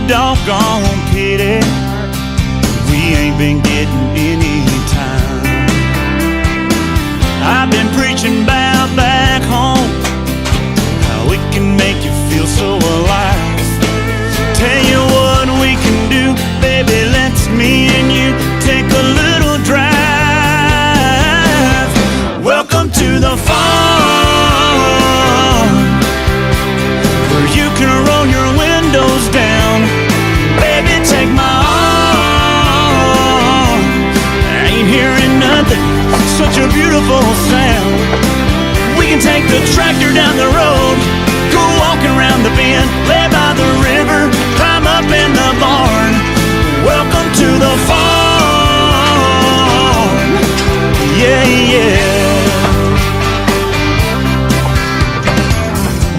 doggone pity we ain't been getting any time. I've been preaching about back home, how it can make you feel so alive. Tell you what we can do, baby, let's me and you take a little drive. Welcome to the farm, where you can roll your windows down. Baby, take my arm. I ain't hearing nothing, such a beautiful sound. We can take the tractor down the road, go walking around the bend, lay by the river, climb up in the barn. Welcome to the farm. Yeah, yeah.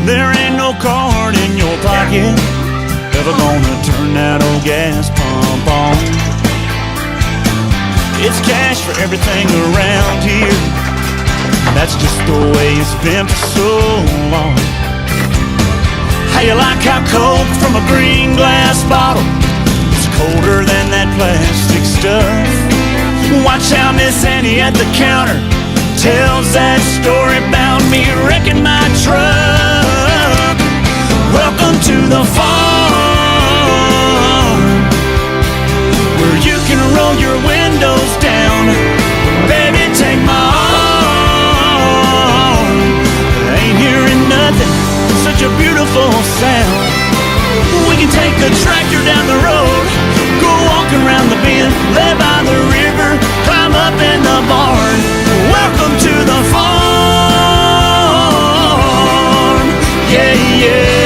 There ain't no card in your pocket ever gonna turn that old gas pump on. It's cash for everything around here. That's just the way it's been for so long. How you like hot Coke from a green glass bottle? It's colder than that plastic stuff. Watch how Miss Annie at the counter tells that story about me wrecking my truck. Welcome to the farm, where you can roll your windows down. Baby, take my arm. I ain't hearing nothing, such a beautiful sound. We can take the tractor down the road, go walking around the bend, lay by the river, climb up in the barn. Welcome to the farm. Yeah, yeah.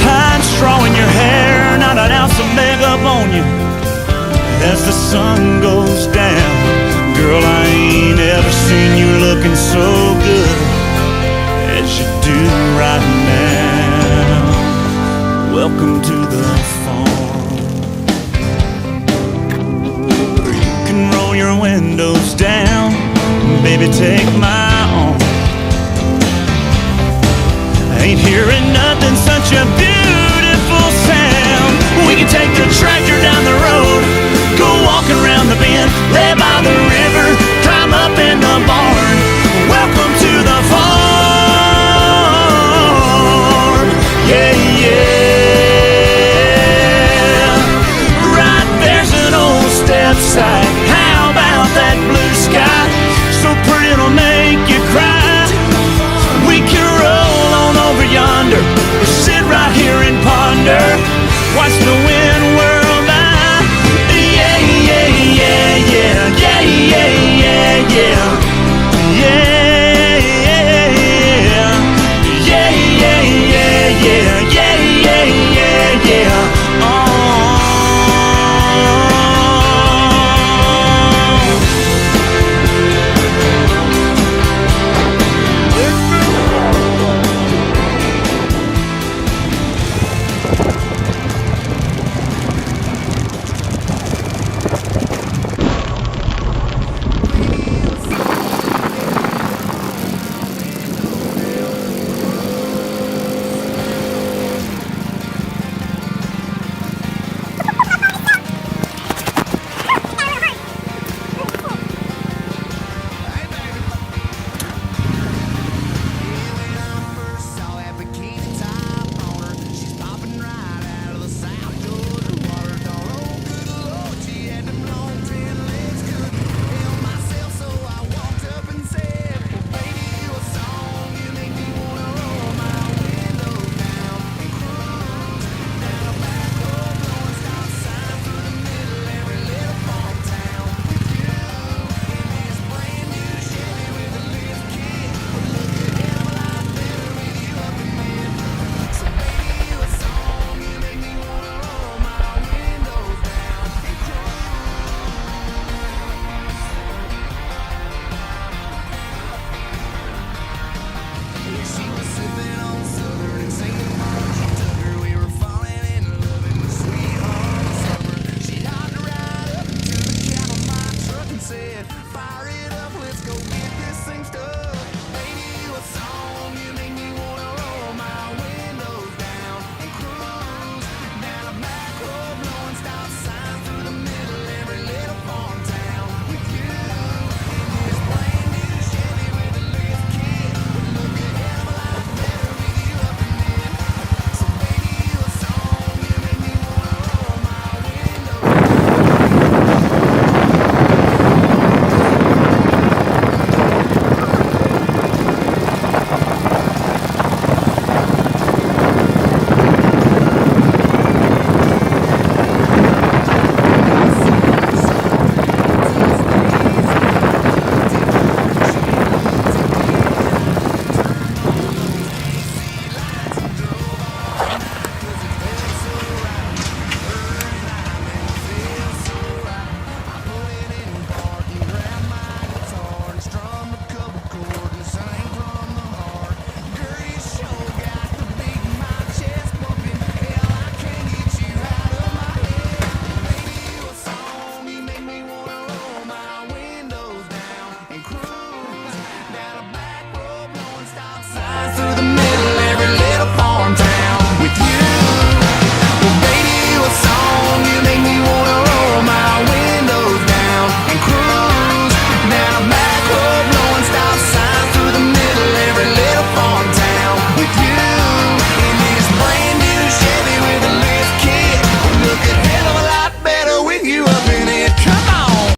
Pine straw in your hair, not an ounce of makeup on you. As the sun goes down, girl, I ain't ever seen you looking so good as you do right now. Welcome to the farm, where you can roll your windows down. Baby, take my arm. I ain't hearing nothing, such a beautiful